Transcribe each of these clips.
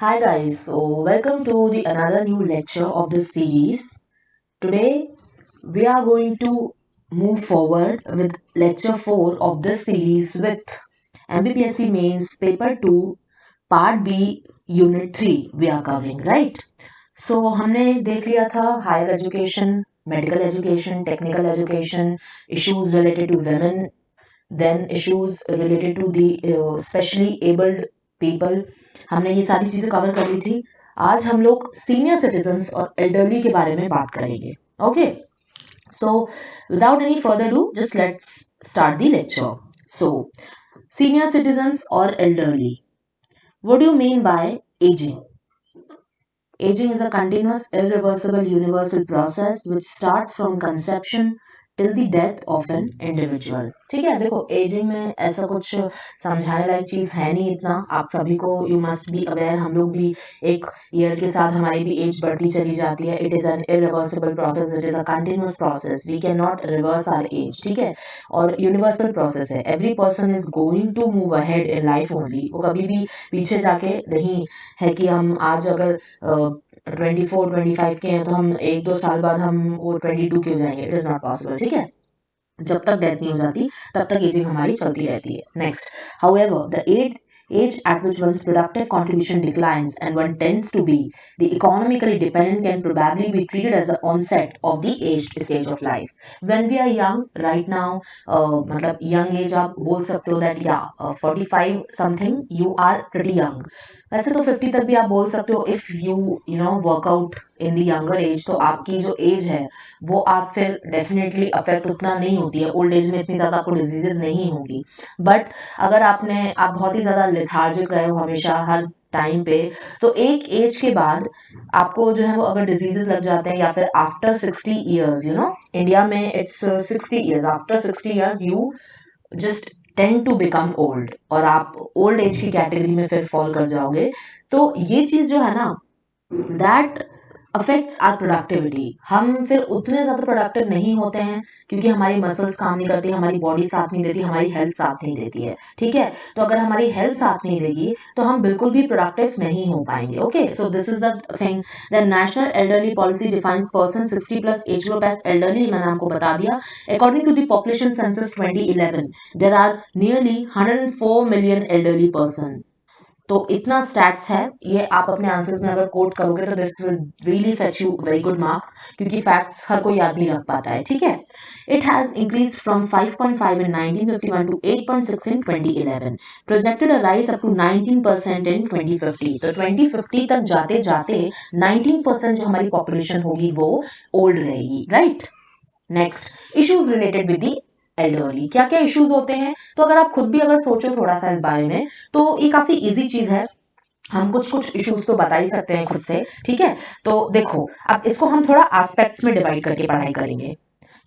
Hi guys, so welcome to the another new lecture of this series. Today we are going to move forward with lecture 4 of this series with MBPSC Mains Paper 2 Part B Unit 3 we are covering, right? So हमने देख लिया था higher education, medical education, technical education, issues related to women, then issues related to the specially abled people. हमने ये सारी चीजें cover कर ली थी. आज हम लोग सीनियर सिटीजन्स और एल्डरली के बारे में बात करेंगे. Okay, so without any further do just let's start the lecture. So senior citizens और elderly, what do you mean by ageing? Aging is a continuous, irreversible, universal process which starts from conception till the death of an individual. ठीक है, देखो ageing में ऐसा कुछ समझाने लायक चीज है नहीं इतना. आप सभी को यू मस्ट बी अवेयर, हम लोग भी एक ईयर के साथ हमारी भी एज बढ़ती चली जाती है. It is an irreversible process, it is a continuous process, we can not reverse our age. ठीक है, और यूनिवर्सल प्रोसेस है. Every person is going to move ahead in life only. वो कभी भी पीछे जाके नहीं है कि हम आज अगर 24-25 के हैं तो हम एक दो साल बाद हम वो 22 के हो जाएंगे. It is not possible. ठीक है, जब तक डेथ नहीं हो जाती तब तक एजिंग हमारी चलती रहती है. Next, however the age at which one's productive contribution declines and one tends to be the economically dependent can probably be treated as the onset of the aged stage of life. When we are young right now, मतलब young age आप बोल सकते हो that yeah, 45 something you are pretty young. वैसे तो 50 तक भी आप बोल सकते हो if you know workout in the younger age. तो आपकी जो एज है वो आप फिर डेफिनेटली अफेक्ट उतना नहीं होती है. ओल्ड एज में इतनी ज़्यादा आपको डिजीजेज नहीं होंगी. बट अगर आप बहुत ही ज़्यादा लेथार्जिक रहे हो हमेशा हर टाइम पे, तो एक एज के बाद आपको जो है वो अगर डिजीजेस लग जाते हैं या फिर after 60 years, you know India में it's 60 years, after 60 years you just tend to become old और आप ओल्ड एज की कैटेगरी में फिर फॉल कर जाओगे. तो ये चीज जो है ना, दैट अफेक्ट्स आर प्रोडक्टिविटी. हम फिर उतने ज्यादा प्रोडक्टिव नहीं होते हैं क्योंकि हमारी मसल्स काम नहीं करती, हमारी बॉडी साथ नहीं देती, हमारी हेल्थ साथ नहीं देती है. ठीक है, तो अगर हमारी हेल्थ साथ नहीं देगी तो हम बिल्कुल भी प्रोडक्टिव नहीं हो पाएंगे. Okay, so this is the thing. The national elderly policy defines person 60 plus age group as elderly. मैंने आपको बता दिया. According to the population census 2011 there are nearly 104 million elderly person. तो इतना स्टैट्स है. ये आप अपने आंसर्स में अगर कोट करोगे तो this will really fetch you very good marks, क्योंकि फैक्ट्स हर कोई याद नहीं रख पाता है. ठीक है, it has increased from 5.5 in 1951 to 8.6 in 2011. Projected a rise up to 19% in 2050. तो 2050 तक जाते जाते 19% जो हमारी पॉपुलेशन होगी वो ओल्ड रहेगी. Right, next, issues related with the elderly. क्या क्या इश्यूज होते हैं? तो अगर आप खुद भी अगर सोचो थोड़ा सा इस बारे में तो ये काफी इजी चीज है. हम कुछ कुछ इश्यूज तो बता ही सकते हैं खुद से. ठीक है, तो देखो अब इसको हम थोड़ा एस्पेक्ट्स में डिवाइड करके पढ़ाई करेंगे.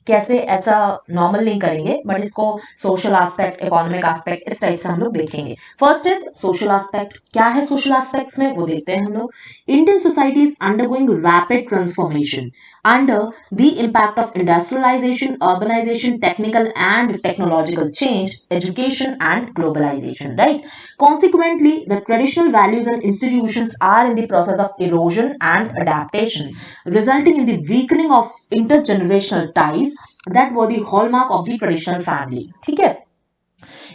कैसे, ऐसा नॉर्मल नहीं करेंगे बट इसको सोशल एस्पेक्ट, इकोनॉमिक एस्पेक्ट, इस टाइप से हम लोग देखेंगे. First is social aspect. क्या है सोशल एस्पेक्ट्स में वो देखते हैं हम लोग. Indian society is undergoing rapid transformation under the impact of industrialization, urbanization, technical and technological change, education and globalization, right? Consequently, the traditional values and institutions are in the process of erosion and adaptation, resulting in the weakening of intergenerational ties that were the hallmark of the traditional family. ठीक है,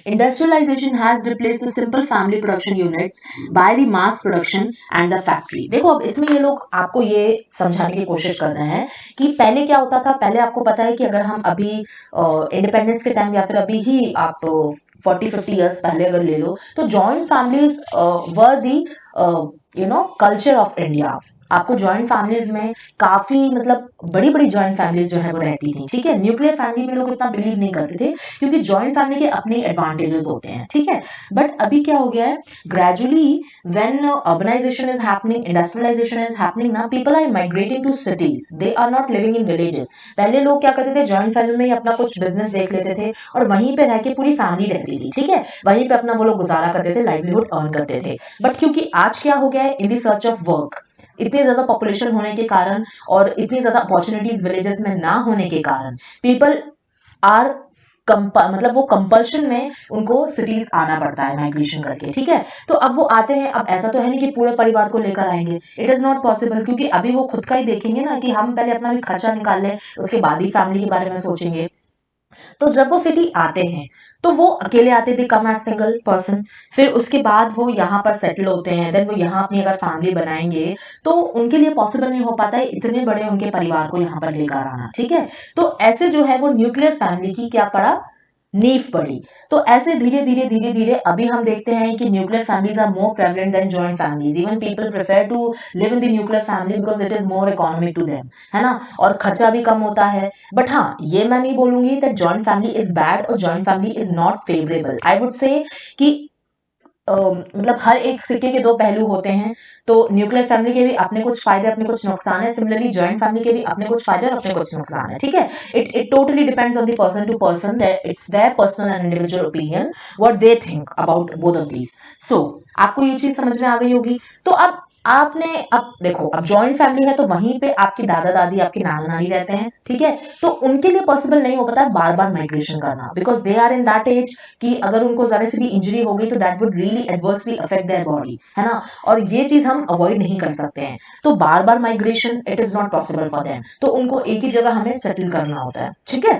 Industrialization has replaced the simple family production units by the mass production and the factory. देखो अब इसमें ये लोग आपको ये समझाने की कोशिश कर रहे हैं कि पहले क्या होता था. पहले आपको पता है कि अगर हम अभी इंडिपेंडेंस के टाइम या फिर अभी ही आप 40-50 ईयर्स पहले अगर ले लो तो joint families were the culture of India. आपको जॉइंट फैमिलीज में काफी मतलब बड़ी बड़ी जॉइंट फैमिलीज जो है वो रहती थी. ठीक है, न्यूक्लियर फैमिली में लोग इतना बिलीव नहीं करते थे क्योंकि जॉइंट फैमिली के अपने एडवांटेजेस होते हैं. ठीक है, बट अभी क्या हो गया है, gradually when urbanisation is happening, industrialisation is happening ना, people are migrating to cities, they are not living in villages. पहले लोग क्या करते थे, जॉइंट फैमिली में ही अपना कुछ बिजनेस देख लेते थे और वहीं पे रह के पूरी फैमिली रहती थी. ठीक है, वहीं पे अपना वो लोग गुजारा करते थे, लाइवलीहुड अर्न करते थे. बट क्योंकि आज क्या हो गया है, in the search of work, इतनी ज्यादा पॉपुलेशन होने के कारण और इतनी ज्यादा अपॉर्चुनिटीज विलेजेस में ना होने के कारण, पीपल आर मतलब वो कंपल्शन में उनको सिटीज आना पड़ता है माइग्रेशन करके, ठीक है। तो अब वो आते हैं, अब ऐसा तो है नहीं कि पूरे परिवार को लेकर आएंगे, इट इज नॉट पॉसिबल, क्योंकि अभी वो खुद का ही देखेंगे ना कि हम पहले अपना भी खर्चा निकाल लें, उसके बाद ही फैमिली के बारे में सोचेंगे। तो जब वो सिटी आते हैं तो वो अकेले आते थे, कम एज सिंगल पर्सन, फिर उसके बाद वो यहाँ पर सेटल होते हैं, देन वो यहाँ अपनी अगर फैमिली बनाएंगे तो उनके लिए पॉसिबल नहीं हो पाता है इतने बड़े उनके परिवार को यहाँ पर लेकर आना, ठीक है। तो ऐसे जो है वो न्यूक्लियर फैमिली की क्या पड़ा, नींव पड़ी। तो ऐसे धीरे धीरे धीरे धीरे अभी हम देखते हैं कि nuclear families are more prevalent than joint families, even people prefer to live in the nuclear family because it is more economic to them, है ना, और खर्चा भी कम होता है। बट हाँ, ये मैं नहीं बोलूंगी that joint family is bad और joint family is not favourable. I would say कि मतलब हर एक सिक्के के दो पहलू होते हैं। तो न्यूक्लियर फैमिली के भी अपने कुछ फायदे अपने कुछ नुकसान है, सिमिलरली जॉइंट फैमिली के भी अपने कुछ फायदे और अपने कुछ नुकसान है, ठीक है। It totally depends on the person to person, it's their personal and individual opinion what they think about both of these. So आपको ये चीज समझ में आ गई होगी। तो अब आपने, अब देखो, अब जॉइंट फैमिली है तो वहीं पे आपके दादा दादी आपके नाना नानी रहते हैं, ठीक है। तो उनके लिए पॉसिबल नहीं हो पाता है बार बार माइग्रेशन करना, because they are in that age कि अगर उनको जरा सी भी इंजरी हो गई तो that would really adversely affect their body, है ना, और ये चीज हम अवॉइड नहीं कर सकते हैं। तो बार बार migration it is not possible for them, तो उनको एक ही जगह हमें सेटल करना होता है, ठीक है।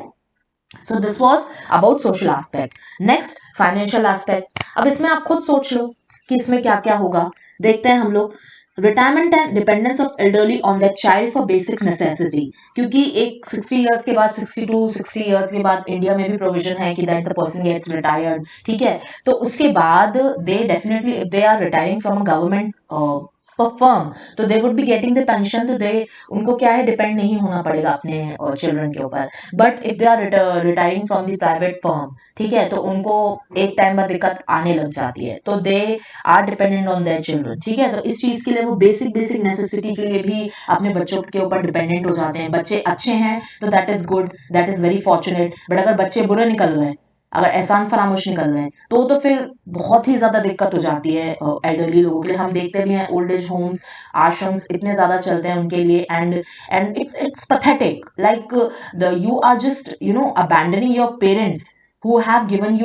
So this was about social aspect. Next financial aspect. अब इसमें आप खुद सोच लो कि इसमें क्या क्या होगा, देखते हैं हम लोग। Retirement and dependence of elderly on the child for basic necessity, क्योंकि एक 60 इयर्स के बाद, 60 इयर्स के बाद इंडिया में भी प्रोविजन है कि that the person gets retired, ठीक है। तो उसके बाद they definitely if they are retiring from a government firm तो they would be getting the pension, तो दे उनको क्या है, डिपेंड नहीं होना पड़ेगा अपने चिल्ड्रन के ऊपर। But if they are retiring from the private firm, ठीक है, तो उनको एक टाइम पर दिक्कत आने लग जाती है, तो they are dependent on their children, ठीक है। तो इस चीज के लिए वो बेसिक बेसिक नेसेसिटी के लिए भी अपने बच्चों के ऊपर डिपेंडेंट हो जाते हैं। बच्चे अच्छे हैं तो that is good, that is very fortunate, but अगर बच्चे बुरे निकल गए, अगर एहसान फरामोश निकल गए, तो फिर बहुत ही ज्यादा दिक्कत हो जाती है एल्डरली लोगों के लिए। हम देखते भी हैं ओल्ड एज होम्स, आश्रम्स इतने ज्यादा चलते हैं उनके लिए, and it's pathetic, like the you are just abandoning your parents who have given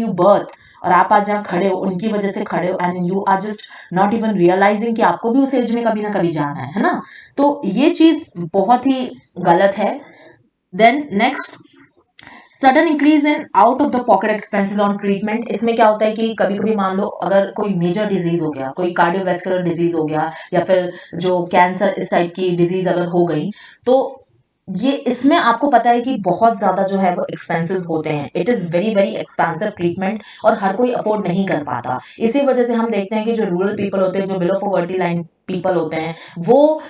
you birth, और आप आज जहाँ खड़े हो उनकी वजह से खड़े हो, and you are just not even realizing कि आपको भी उस एज में कभी ना कभी जाना है ना। तो ये चीज बहुत ही गलत है। Then next, sudden increase in out of the pocket expenses on treatment. इसमें क्या होता है कि कभी कभी मान लो अगर कोई मेजर डिजीज हो गया, कोई कार्डियोवैस्कुलर डिजीज हो गया, या फिर जो कैंसर इस टाइप की डिजीज अगर हो गई, तो ये इसमें आपको पता है कि बहुत ज्यादा जो है वो एक्सपेंसेस होते हैं, it is very very expensive treatment, और हर कोई अफोर्ड नहीं कर पाता। इसी वजह से हम देखते हैं कि जो रूरल पीपल होते हैं, जो बिलो पॉवर्टी लाइन पीपल होते हैं, वो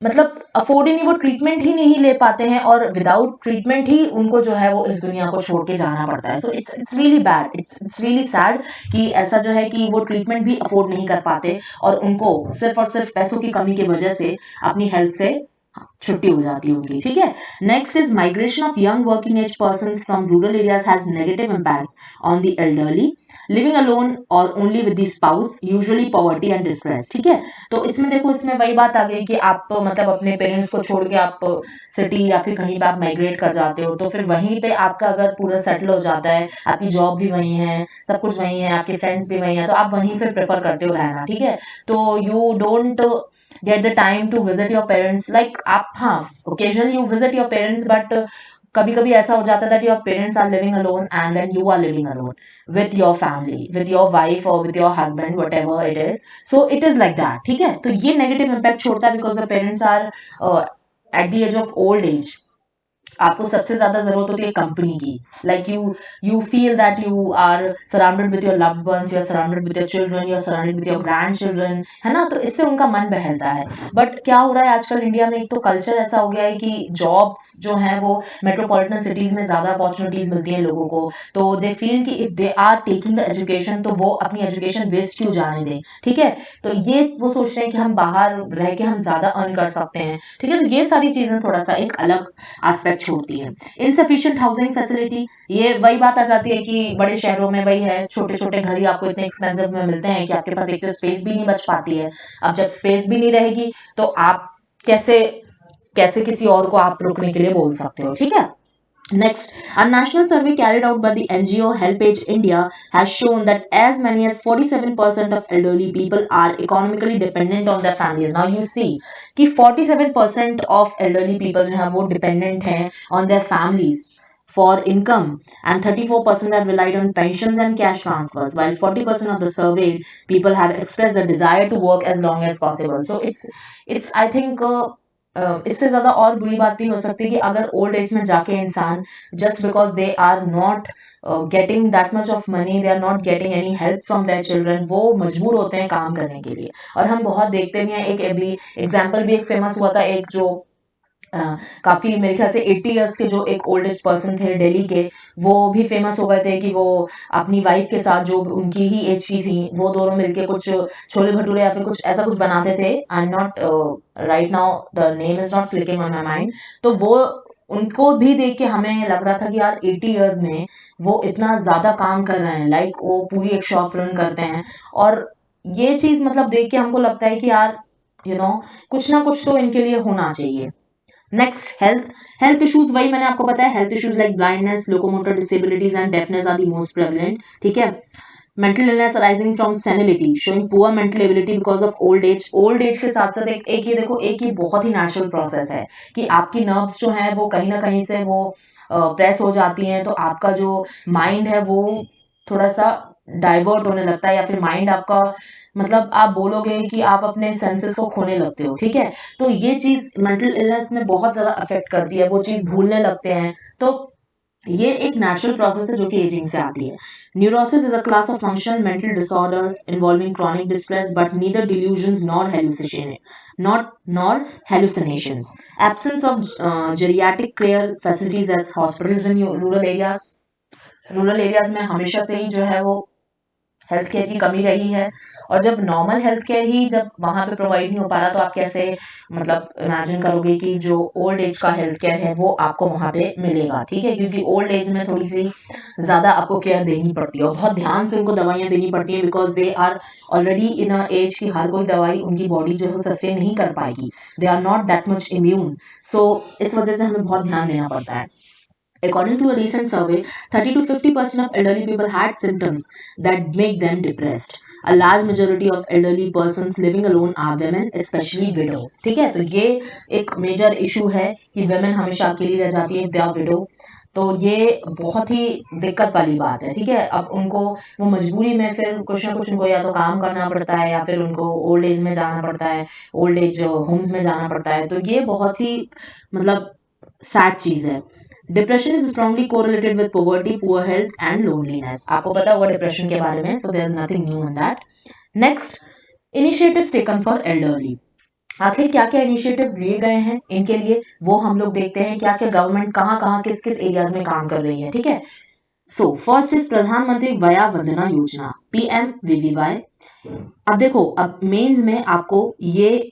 मतलब अफोर्ड ही नहीं, वो ट्रीटमेंट ही नहीं ले पाते हैं, और विदाउट ट्रीटमेंट ही उनको जो है वो इस दुनिया को छोड़ के जाना पड़ता है। So it's really bad, it's really sad कि ऐसा जो है कि वो ट्रीटमेंट भी अफोर्ड नहीं कर पाते, और उनको सिर्फ और सिर्फ पैसों की कमी की वजह से अपनी हेल्थ से छुट्टी हो जाती है उनकी, ठीक है। Next is migration of young working age persons from rural areas has negative impacts on the elderly living alone और only with the spouse, usually poverty and distress, ठीक है। तो इसमें देखो, इसमें वही बात आ गई कि आप मतलब अपने पेरेंट्स को छोड़ के आप सिटी या फिर कहीं पे आप माइग्रेट कर जाते हो, तो फिर वहीं पे आपका अगर पूरा सेटल हो जाता है, आपकी जॉब भी वहीं है, सब कुछ वहीं है, आपके फ्रेंड्स भी वहीं है, तो आप वहीं फिर प्रेफर करते हो रहना, ठीक है। तो you don't get the time to visit your parents, like आप, हाँ, occasionally you visit your parents, but कभी कभी ऐसा हो जाता है that your parents are living alone and then you are living alone with your family, with your wife or with your husband, whatever it is, so it is like that, ठीक है। तो ये negative impact छोड़ता है because the parents are at the age of old age, आपको सबसे ज्यादा जरूरत होती है कंपनी की, like you feel that you are surrounded with your loved ones, you are surrounded with your children, you are surrounded with your grand children, है ना, तो इससे उनका मन बहलता है। बट क्या हो रहा है आजकल इंडिया में, एक तो कल्चर ऐसा हो गया है कि जॉब्स जो है वो मेट्रोपॉलिटन सिटीज में ज्यादा अपॉर्चुनिटीज मिलती है लोगों को, तो दे फील कि if they are taking the education तो वो अपनी एजुकेशन वेस्ट क्यों जाने दें, ठीक है। तो ये वो सोचते हैं कि हम बाहर रह के हम ज्यादा अर्न कर सकते हैं, ठीक है। तो ये सारी चीजें थोड़ा सा एक अलग एस्पेक्ट छोड़ती है। इनसफिशिएंट हाउसिंग फैसिलिटी, ये वही बात आ जाती है कि बड़े शहरों में वही है, छोटे छोटे घर ही आपको इतने एक्सपेंसिव में मिलते हैं कि आपके पास एक तो स्पेस भी नहीं बच पाती है। अब जब स्पेस भी नहीं रहेगी तो आप कैसे कैसे किसी और को आप रुकने के लिए बोल सकते हो, ठीक है। Next, a national survey carried out by the NGO HelpAge India has shown that as many as 47% of elderly people are economically dependent on their families. Now you see कि 47% of elderly people जो हैं वो dependent हैं on their families for income, and 34% have relied on pensions and cash transfers, while 40% of the surveyed people have expressed the desire to work as long as possible. So it's I think इससे ज़्यादा और बुरी बात नहीं हो सकती कि अगर ओल्ड एज में जाके इंसान just because they are not getting that much of money, they are not getting any help from their children, वो मजबूर होते हैं काम करने के लिए। और हम बहुत देखते भी हैं, एक अभी एग्जाम्पल भी एक फेमस हुआ था, एक जो काफी मेरे ख्याल से 80 इयर्स के जो एक ओल्ड एज पर्सन थे दिल्ली के, वो भी फेमस हो गए थे कि वो अपनी वाइफ के साथ जो उनकी ही एज की थी, वो दोनों मिलके कुछ छोले भटूरे या फिर कुछ ऐसा कुछ बनाते थे। I am not right now, the name is not clicking on my mind. तो वो उनको भी देख के हमें लग रहा था कि यार 80 इयर्स में वो इतना ज्यादा काम कर रहे हैं, लाइक वो पूरी एक शॉप रन करते हैं। और ये चीज मतलब देख के हमको लगता है कि यार कुछ ना कुछ तो इनके लिए होना चाहिए। नेक्स्ट, हेल्थ इश्यूज, वही मैंने आपको बताया, health issues like blindness, locomotor disabilities and deafness are the most prevalent. ठीक है। Mental illness arising from senility, showing poor mental ability because of old age. Old age के साथ साथ एक ये देखो, एक ये बहुत ही नेचुरल प्रोसेस है कि आपकी नर्व्स जो है वो कहीं ना कहीं से वो प्रेस हो जाती हैं, तो आपका जो माइंड है वो थोड़ा सा डाइवर्ट होने लगता है, या फिर माइंड आपका मतलब आप बोलोगे कि आप अपने सेंसेस को खोने लगते हो। ठीक है। तो ये चीज मेंटल इलनेस में बहुत ज्यादा अफेक्ट करती है, वो चीज भूलने लगते हैं। तो ये एक नेचुरल प्रोसेस है जो कि एजिंग से आती है। Neurosis is a class of functional mental disorders involving chronic distress but neither delusions nor hallucinations. Absence of geriatric care facilities as hospitals in rural areas. Rural areas में हमेशा से ही जो है वो हेल्थ केयर की कमी रही है। और जब नॉर्मल हेल्थ केयर ही जब वहां पे प्रोवाइड नहीं हो पा रहा, तो आप कैसे मतलब इमेजिन करोगे कि जो ओल्ड एज का हेल्थ केयर है वो आपको वहां पे मिलेगा। ठीक है। क्योंकि ओल्ड एज में थोड़ी सी ज्यादा आपको केयर देनी पड़ती है और बहुत ध्यान से उनको दवाइयां देनी पड़ती है, because they are already in a age की हर कोई दवाई उनकी बॉडी जो है सस्टेन नहीं कर पाएगी। They are not that much immune. So इस वजह से हमें बहुत ध्यान देना पड़ता है। According to a recent survey, 30 to 50% of elderly people had symptoms that make them depressed. A large majority of elderly persons living alone are women, especially widows. ठीक है। तो ये एक मेजर इशू है कि women हमेशा अकेली रह जाती है, they are widow। तो ये बहुत ही दिक्कत वाली बात है। ठीक है। अब उनको वो मजबूरी में फिर कुछ ना कुछ उनको या तो काम करना पड़ता है, या फिर उनको ओल्ड एज में जाना पड़ता है, ओल्ड एज होम्स में जाना पड़ता है। तो ये बहुत ही मतलब सैड चीज है। Depression is strongly correlated with poverty, poor health and loneliness. आपको पता होगा डिप्रेशन के बारे में, so there is nothing new in that. Next, initiatives taken for elderly. आखिर क्या क्या इनिशिएटिव्स लिए गए हैं इनके लिए, वो हम लोग देखते हैं क्या क्या गवर्नमेंट कहाँ कहाँ किस किस एरियाज में काम कर रही है। ठीक है। सो फर्स्ट इज प्रधानमंत्री वया वंदना योजना, PMVVY। अब देखो, अब मेंस में आपको ये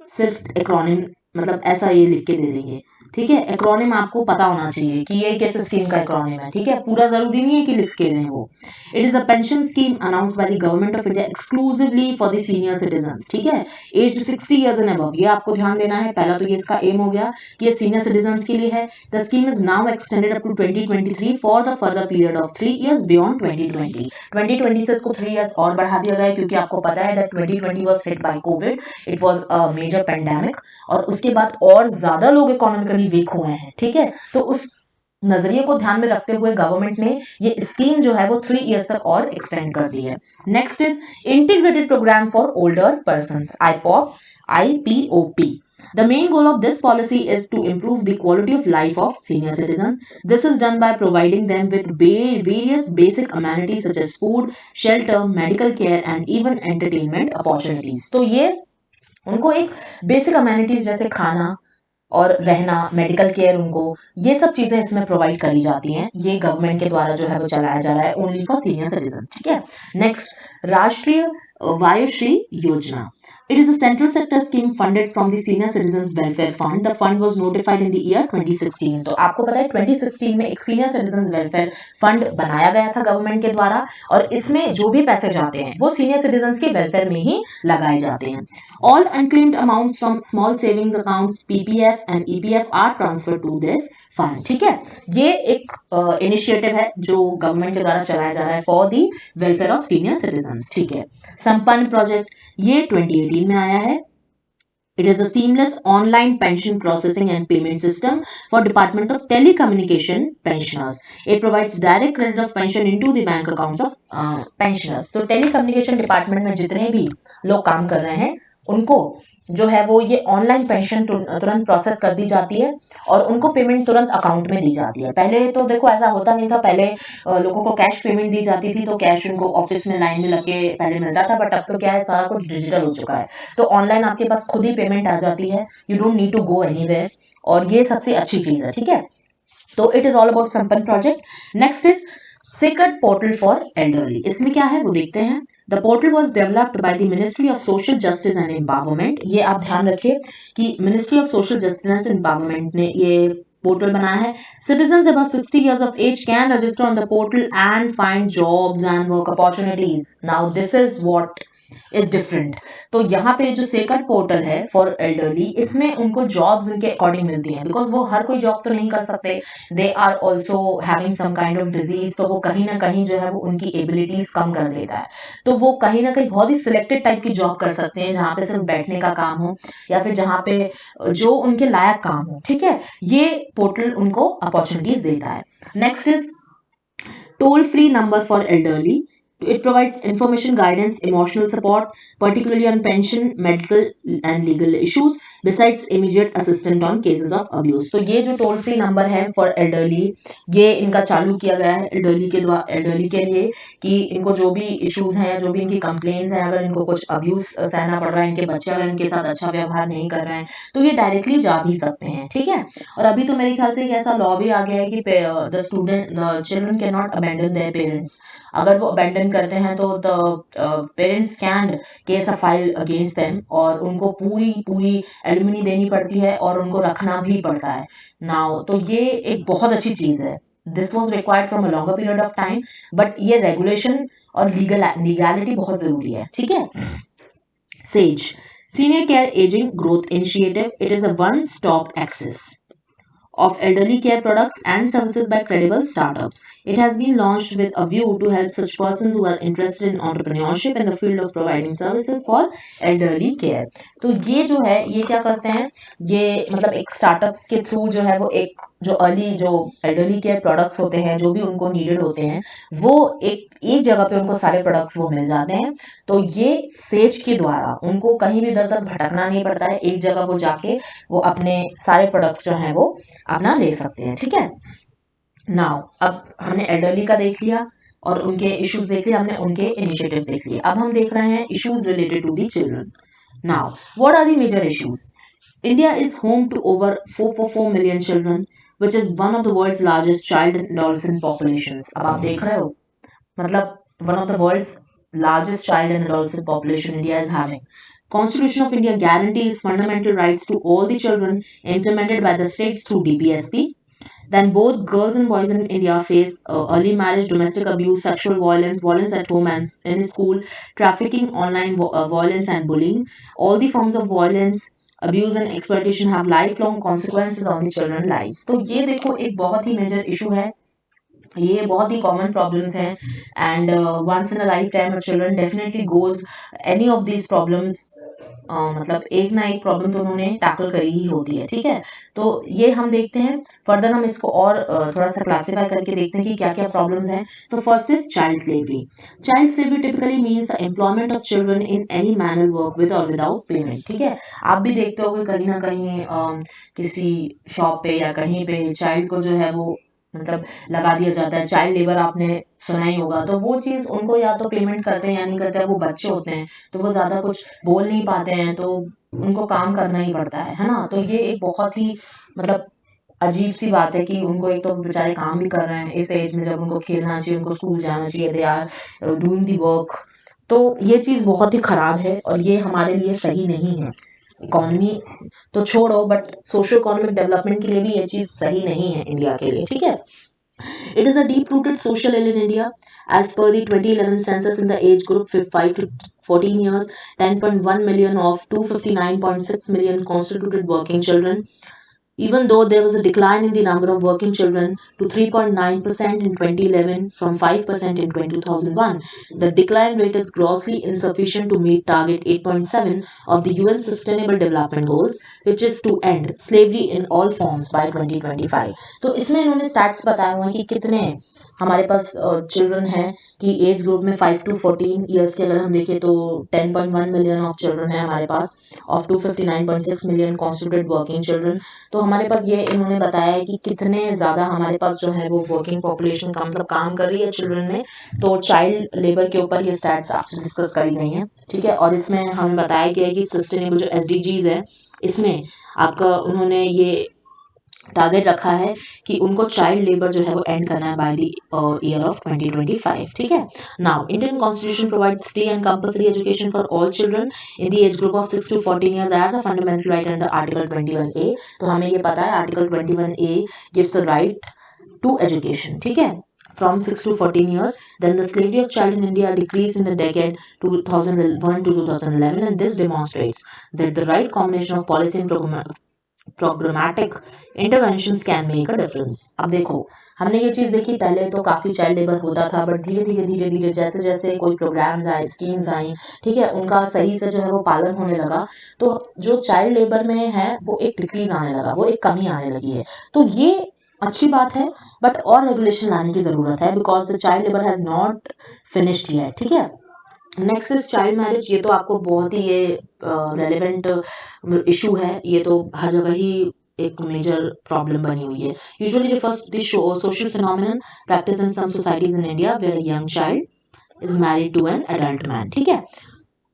सिर्फ एक्रोनिम मतलब ऐसा ये लिख के दे देंगे। ठीक है। एक्रोनिम आपको पता होना चाहिए कि ये किस स्कीम का एक्रोनिम है। ठीक है। पूरा जरूरी नहीं है कि लिख के दें वो। It is a pension scheme announced by the government of India exclusively for the senior citizens. ठीक है। एज 60 इयर्स एंड अबव, ये आपको ध्यान देना है। पहला तो ये इसका एम हो गया कि ये सीनियर सिटीजन्स के लिए है। The scheme is now extended up to 2023 for the further period of 3 years beyond 2020। 2020 से इसको 3 इयर्स और बढ़ा दिया गया है, क्योंकि आपको पता है that 2020 was hit by covid, it was a major pandemic, और उसके बाद और ज्यादा लोग इकोनॉमिकली वीक हुए हैं। ठीक है। तो उस नजरिए को ध्यान में रखते हुए गवर्नमेंट ने ये स्कीम जो है वो 3 इयर्स तक और एक्सटेंड कर दी है। Next is integrated program for older persons, IPOP। The main goal of this policy is to improve the quality of life of senior citizens. This is done by providing them with various basic amenities such as food, shelter, medical care and even entertainment opportunities. तो ये उनको एक basic amenities जैसे खाना और रहना, medical care, उनको ये सब चीजें इसमें प्रोवाइड करी जाती हैं। ये गवर्नमेंट के द्वारा जो है वो चलाया जा रहा है ओनली फॉर सीनियर सिटीजन। ठीक है। नेक्स्ट, राष्ट्रीय वायुश्री योजना. It is a central sector scheme funded from the Senior Citizens Welfare Fund. The fund was notified in the year 2016. तो आपको पता है 2016 में एक Senior Citizens Welfare Fund बनाया गया था गवर्नमेंट के द्वारा, और इसमें जो भी पैसे जाते हैं वो सीनियर सिटीजन्स के वेलफेयर में ही लगाए जाते हैं. All unclaimed amounts from small savings accounts, PPF and EPF are transferred to this fund. ठीक है, ये एक इनिशिएटिव है जो गवर्नमेंट के द्वारा चलाया जा रहा है for the welfare of senior citizens. ठीक है, संपन्न प्रोजेक्ट ये 2018 में आया है. It is a seamless online pension processing and payment system for Department of Telecommunication pensioners. It provides direct credit of pension into the bank accounts of pensioners. तो telecommunication department में जितने भी लोग काम कर रहे हैं उनको जो है वो ये ऑनलाइन पेंशन तुरंत प्रोसेस कर दी जाती है और उनको पेमेंट तुरंत अकाउंट में दी जाती है. पहले तो देखो ऐसा होता नहीं था, पहले लोगों को कैश पेमेंट दी जाती थी तो कैश उनको ऑफिस में लाइन में लग के पहले मिलता था, बट अब तो क्या है सारा कुछ डिजिटल हो चुका है, तो ऑनलाइन आपके पास खुद ही पेमेंट आ जाती है. You don't need to go anywhere, और ये सबसे अच्छी चीज है. ठीक है, तो it is all about Sampann project. Next is second portal for elderly. इसमें क्या है वो देखते हैं. The portal was developed by the ministry of social justice and empowerment. ये आप ध्यान रखिए कि ministry of social justice and empowerment ने ये पोर्टल बनाया है. Citizens above 60 years of age can register on the portal and find jobs and work opportunities. Now this is what is different. तो यहाँ पे जो सेकंड पोर्टल है for elderly, इसमें उनको जॉब्स उनके अकॉर्डिंग मिलती हैं, बिकॉज वो हर कोई जॉब तो नहीं कर सकते. They are also having some kind of disease, तो वो कहीं ना कहीं जो है वो उनकी एबिलिटीज कम कर देता है. तो वो कहीं ना कहीं बहुत ही सिलेक्टेड टाइप की जॉब कर सकते हैं जहाँ पे सिर्फ बैठने का काम हो या फिर जहाँ पे जो उनके लायक काम हो. ठीक है, ये पोर्टल उनको अपॉर्चुनिटीज देता है. Next is toll free number for elderly. It provides information, guidance, emotional support, particularly on pension, medical and legal issues, besides immediate assistance on cases of abuse. तो ये जो टोल फ्री नंबर है for elderly, ये इनका चालू किया गया है एल्डरली के द्वारा, एल्डरली के लिए, कि इनको जो भी इश्यूज हैं, जो भी इनकी कंप्लेंट्स हैं, अगर इनको कुछ अब्यूज सहना पड़ रहा है, इनके बच्चे अगर इनके साथ अच्छा व्यवहार नहीं कर रहे हैं, तो ये डायरेक्टली जा भी सकते हैं. ठीक है, और अभी तो मेरे ख्याल से एक ऐसा लॉ भी आ गया है कि the children can not abandon their parents. अगर वो अबैंडन करते हैं तो the parents can case a file against them, और उनको पूरी एलुमिनी देनी पड़ती है और उनको रखना भी पड़ता है. नाउ तो ये एक बहुत अच्छी चीज है. This was required from a longer period of time, but ये रेगुलेशन और लीगैलिटी बहुत जरूरी है. ठीक है. Sage senior care ageing growth initiative. It is a one stop access of elderly care products and services by credible startups. It has been launched with a view to help such persons who are interested in entrepreneurship in the field of providing services for elderly care. तो ये जो है ये क्या करते हैं, ये मतलब एक स्टार्टअप्स के थ्रू जो है वो एक जो एल्डरली केयर प्रोडक्ट्स होते हैं जो भी उनको नीडेड होते हैं, वो एक जगह पे उनको सारे प्रोडक्ट्स वो मिल जाते हैं. तो ये सेज के द्वारा उनको कहीं भी इधर उधर भटकना नहीं पड़ता है, एक जगह वो जाके वो अपने सारे प्रोडक्ट्स जो हैं वो अपना ले सकते हैं. ठीक है. नाउ अब हमने एल्डरली का देख लिया और उनके इश्यूज देख लिए, हमने उनके इनिशिएटिव्स देख लिए. अब हम देख रहे हैं issues related to the children. Now what are the major issues. India is home to over 444 million children, which is one of the world's largest child and adolescent populations. अब आप देख रहे हो, मतलब one of the world's largest child and adolescent population India is having. Constitution of India guarantees fundamental rights to all the children implemented by the states through DPSP. Then both girls and boys in India face early marriage, domestic abuse, sexual violence, violence at home and in school, trafficking, online violence and bullying. All the forms of violence, abuse and exploitation have lifelong consequences on the children's lives. तो ये देखो एक बहुत ही major issue है, ये बहुत ही common problems हैं, and once in a life time children definitely goes any of these problems. मतलब एक ना एक प्रॉब्लम तो उन्होंने टैकल करी ही होती है. ठीक है, तो ये हम देखते हैं फर्दर, हम इसको और थोड़ा सा क्लासीफाई करके देखते हैं कि क्या क्या प्रॉब्लम्स हैं. तो first is child slavery. Child slavery typically means the employment of children in any manner work with और विदाउट पेमेंट. ठीक है, आप भी देखते होगे कहीं ना कहीं किसी शॉप पे या कहीं पे चाइल्ड को जो है वो मतलब लगा दिया जाता है. चाइल्ड लेबर आपने सुना ही होगा. तो वो चीज उनको या तो पेमेंट करते हैं या नहीं करते हैं, वो बच्चे होते हैं तो वो ज्यादा कुछ बोल नहीं पाते हैं, तो उनको काम करना ही पड़ता है ना. तो ये एक बहुत ही मतलब अजीब सी बात है कि उनको एक तो बेचारे काम भी कर रहे हैं इस एज में, जब उनको खेलना चाहिए, उनको स्कूल जाना चाहिए, they are doing the work. तो ये चीज़ बहुत ही ख़राब है और ये हमारे लिए सही नहीं है। इकोनॉमी तो छोड़ो, बट सोशो इकोनॉमिक डेवलपमेंट के लिए भी ये चीज़ सही नहीं है इंडिया के लिए, ठीक है। It is a deep-rooted social ill in India. As per the 2011 census, in the age group 5 to 14 years, 10.1 million of 259.6 million constituted working children. Even though there was a decline in the number of working children to 3.9% in 2011 from 5% in 2001, the decline rate is grossly insufficient to meet target 8.7 of the UN Sustainable Development Goals, which is to end slavery in all forms by 2025. तो इसमें इन्होंने stats बताए हुए हैं कि कितने हमारे पास children हैं कि एज ग्रुप में 5 to 14 ईयर्स के अगर हम देखें तो 10.1 मिलियन ऑफ चिल्ड्रन है हमारे पास, of 259.6 million constituted working children. तो हमारे पास ये इन्होंने बताया है कि कितने ज़्यादा हमारे पास जो है वो वर्किंग पॉपुलेशन का मतलब काम कर रही है चिल्ड्रन में। तो चाइल्ड लेबर के ऊपर ये स्टैट्स आपसे डिस्कस करी गई हैं, ठीक है। और इसमें हमें बताया गया है कि सस्टेनेबल जो SDGs है इसमें आपका उन्होंने ये टारगेट रखा है कि उनको चाइल्ड लेबर जो है वो एंड करना है बाय द ईयर ऑफ 2025, ठीक है। Now Indian constitution provides free and compulsory education for all children in the age group of 6 to 14 years as a fundamental right under article 21A। तो हमें ये पता है article 21A gives the right to education, ठीक है, from 6 to 14 years. Then the slavery of child in India decreased in the decade 2001 to 2011, and this demonstrates that the right combination of policy and programmatic interventions can make a difference. अब देखो हमने ये चीज़ देखी, पहले तो काफ़ी child labour होता था, बट धीरे धीरे जैसे जैसे कोई प्रोग्राम्स आए, स्कीम्स आई, ठीक है, उनका सही से जो है वो पालन होने लगा, तो जो चाइल्ड लेबर में है वो एक डिक्रीज आने लगा, वो एक कमी आने लगी है। तो ये अच्छी बात है, बट और रेगुलेशन लाने की ज़रूरत है, because the child labour has not finished yet, ठीक है। Next is child marriage. ये तो आपको बहुत ही ये रेलेवेंट इशू है, ये तो हर जगह ही एक मेजर प्रॉब्लम बनी हुई है। Usually refers the social phenomenon practice in some societies in India where a young child is married to an adult man, ठीक है।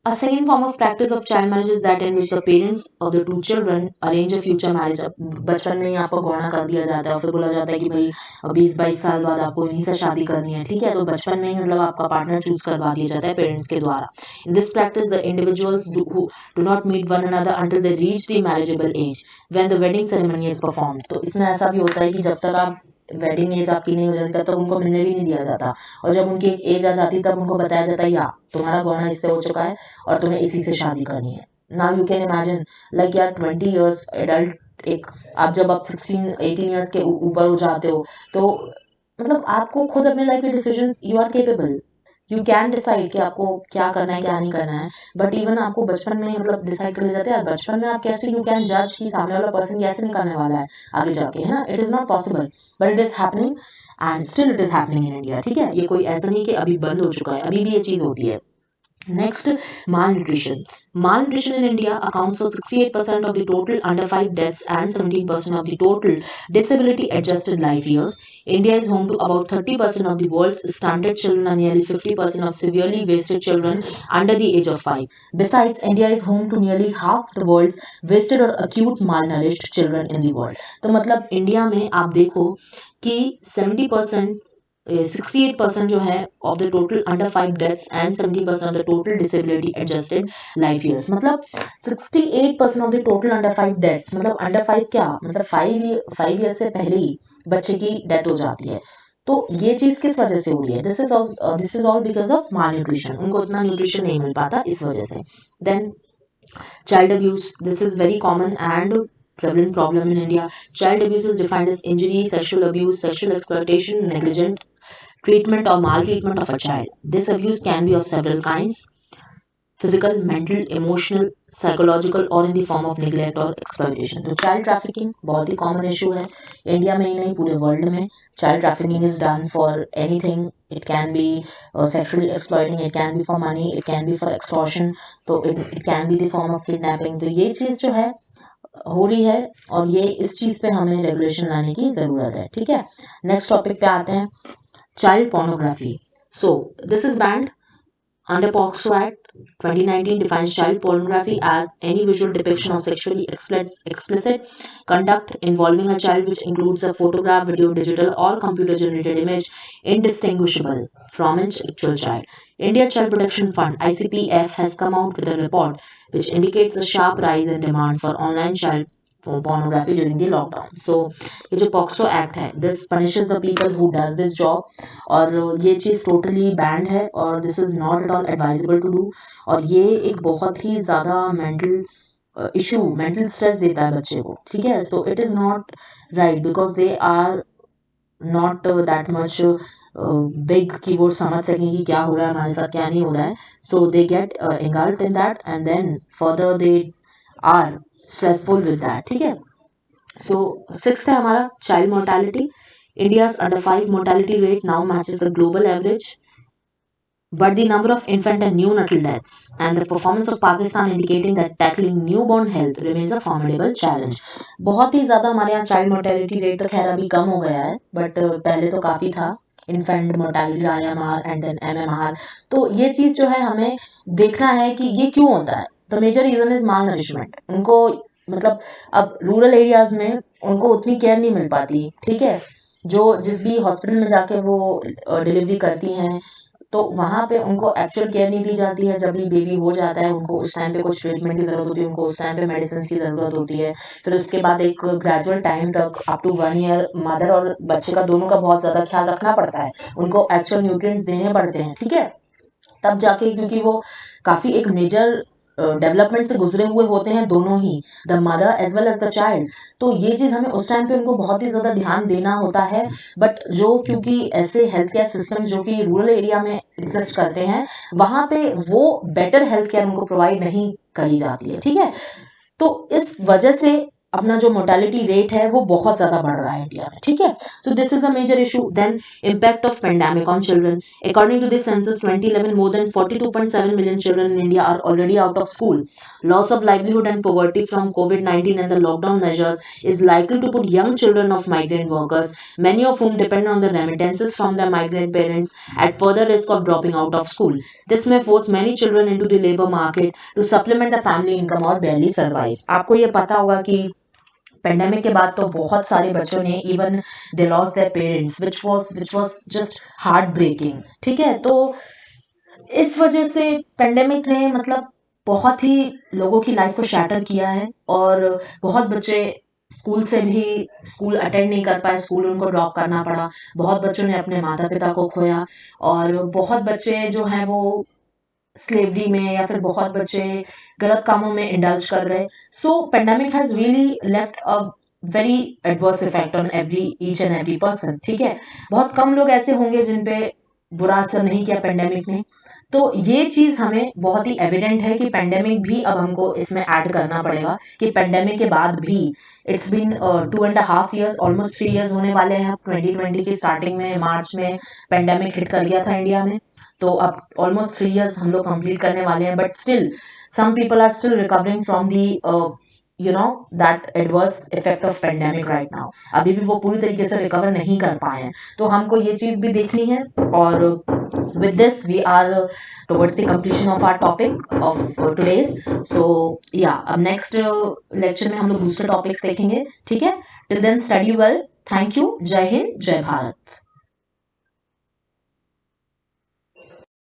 A second form of practice of child marriage is that in which the parents of the two children arrange a future marriage। अब बचपन में ही आपको घोड़ा कर दिया जाता है और फिर बोला जाता है कि भाई 20-22 साल बाद आपको इन्हीं से शादी करनी है, ठीक है। तो बचपन में ही मतलब आपका पार्टनर चूज करवा दिया जाता है पेरेंट्स के द्वारा। In this practice the individuals who do not meet one another until they reach the marriageable age when the wedding ceremony is performed। तो इसमें ऐसा भी होता है कि जब तक आप वेडिंग एज आपकी नहीं हो जाती तब तक उनको मिलने भी नहीं दिया जाता, और जब उनकी एक एज आ जाती तब उनको बताया जाता है या तुम्हारा गौना इससे हो चुका है और तुम्हें इसी से शादी करनी है। Now you can imagine like यार 20 ईयर्स एडल्ट एक, आप जब आप 16-18 ईयर्स के ऊपर हो जाते हो तो मतलब आपको खुद अपने लाइफ के decisions, you are capable, you can decide कि आपको क्या करना है क्या नहीं करना है। बट इवन आपको बचपन में मतलब डिसाइड कर जाते हैं, बचपन में आप कैसे यू कैन जज कि सामने वाला पर्सन कैसे निकलने वाला है आगे जाके, है ना। It is not possible, but it is happening and still it is happening in India, ठीक है। ये कोई ऐसा नहीं कि अभी बंद हो चुका है, अभी भी ये चीज़ होती है। Next, malnutrition. Malnutrition in India accounts for 68% of the total under 5 deaths and 17% of the total disability adjusted life years. India is home to about 30% of the world's stunted children and nearly 50% of severely wasted children under the age of 5. Besides, India is home to nearly half the world's wasted or acute malnourished children in the world. तो मतलब India में आप देखो कि 70%, 68% जो है of the total under 5 deaths and 70% of the total disability adjusted life years. मतलब 68% of the total under 5 deaths, मतलब अंडर 5 क्या मतलब 5 ईयर्स से पहले ही बच्चे की डेथ हो जाती है। तो ये चीज किस वजह से हो रही है? This is all because of malnutrition, उनको इतना न्यूट्रिशन नहीं मिल पाता इस वजह से। Then child abuse, this is very common and prevalent problem in India. Child abuse is defined as injury, sexual abuse, sexual exploitation, negligent treatment or maltreatment of a child. This abuse can be of several kinds: physical, mental, emotional, psychological or in the form of neglect or exploitation। तो child trafficking बहुत ही common issue है India में ही नहीं पूरे world में। child trafficking is done for anything, it can be sexually exploiting, it can be for money, it can be for extortion, तो it can be the form of kidnapping। तो ये चीज़ जो है हो रही है और ये इस चीज़ पे हमें रेगुलेशन लाने की ज़रूरत है, ठीक है। नेक्स्ट टॉपिक पे आते हैं, child pornography. So this is banned under POCSO Act 2019 defines child pornography as any visual depiction of sexually explicit conduct involving a child which includes a photograph, video, digital, or computer generated image indistinguishable from an actual child. India Child Protection Fund ICPF has come out with a report which indicates a sharp rise in demand for online child pornography during the lockdown. So ये जो POCSO act है, this punishes the people who does this job, और ये चीज़ totally banned है और this is not at all advisable to do. और ये एक बहुत ही ज़्यादा मेंटल स्ट्रेस देता है बच्चे को, ठीक है। So it is not right because they are not that much big कि वो समझ सकें कि क्या हो रहा है हमारे साथ, क्या नहीं हो रहा है। So they get engulfed in that and then further they are stressful with that, ठीक है। सो सिक्स्थ है हमारा child mortality. India's under 5 mortality rate now matches the global average, but the number of infant and neonatal deaths and the performance of Pakistan indicating that tackling newborn health remains a formidable challenge। बहुत ही ज़्यादा हमारे यहाँ child mortality rate तो खैर अभी कम हो गया है, बट पहले तो काफ़ी था। Infant mortality IMR and then MMR। तो ये चीज़ जो है हमें देखना है कि ये क्यों होता है। The major reason is malnourishment. उनको मतलब अब रूरल एरियाज़ में उनको उतनी केयर नहीं मिल पाती, ठीक है। जो जिस भी हॉस्पिटल में जाके वो डिलीवरी करती हैं तो वहाँ पे उनको एक्चुअल केयर नहीं दी जाती है। जब भी बेबी हो जाता है उनको उस टाइम पे कुछ ट्रीटमेंट की ज़रूरत होती है, उनको उस टाइम पे मेडिसिन की ज़रूरत होती है। फिर उसके बाद एक ग्रेजुअल टाइम तक अप टू 1 ईयर मदर और बच्चे का दोनों का बहुत ज़्यादा ख्याल रखना पड़ता है, उनको एक्चुअल न्यूट्रिएंट्स देने पड़ते हैं, ठीक है। तब जाके क्योंकि वो काफ़ी एक मेजर डेवलपमेंट से गुजरे हुए होते हैं दोनों ही, the mother as well as the child. तो ये चीज़ हमें उस टाइम पे उनको बहुत ही ज़्यादा ध्यान देना होता है। बट जो क्योंकि ऐसे हेल्थ केयर सिस्टम जो कि रूरल एरिया में एग्जिस्ट करते हैं वहाँ पे वो बेटर हेल्थ केयर उनको प्रोवाइड नहीं करी जाती है, ठीक है। तो इस वजह से अपना जो मोर्टेलिटी रेट है वो बहुत ज़्यादा बढ़ रहा है इंडिया में, ठीक है। So this is a major issue. Then impact of pandemic on children. According to the census 2011, more than 42.7 million children in India are already out of school. Loss of livelihood and poverty from COVID-19 and the lockdown measures is likely to put young children of migrant workers, many of whom depend on the remittances from their migrant parents, at further risk of dropping out of school. This may force many children into the labor market to supplement the family income or barely survive। आपको ये पता होगा कि pandemic के बाद तो बहुत सारे बच्चों ने even they lost their parents which was just heart breaking, ठीक है। तो इस वजह से पेंडेमिक ने मतलब बहुत ही लोगों की लाइफ को शैटर किया है और बहुत बच्चे स्कूल अटेंड नहीं कर पाए, स्कूल उनको ड्रॉप करना पड़ा। बहुत बच्चों ने अपने माता पिता को खोया और बहुत बच्चे जो हैं वो स्लेवरी में या फिर बहुत बच्चे गलत कामों में इंडल्ज कर गए। So pandemic has really left a very adverse effect on every each and every person, ठीक है। बहुत कम लोग ऐसे होंगे जिन पे बुरा असर नहीं किया पेंडेमिक ने। तो ये चीज हमें बहुत ही एविडेंट है कि पेंडेमिक भी अब हमको इसमें ऐड करना पड़ेगा कि पेंडेमिक के बाद भी it's been 2.5 years, almost 3 years होने वाले हैं। 2020 की स्टार्टिंग में मार्च में पेंडेमिक हिट कर गया था इंडिया में, तो अब ऑलमोस्ट 3 years हम लोग कंप्लीट करने वाले हैं। But still some people are still recovering from the that adverse effect of pandemic right now। अभी भी वो पूरी तरीके से रिकवर नहीं कर पाए हैं, तो हमको ये चीज़ भी देखनी है। और with this we are towards the completion of our topic of today's। so yeah, अब next lecture में हम लोग दूसरे topics देखेंगे, ठीक है। till then study well। thank you। जय हिंद, जय भारत।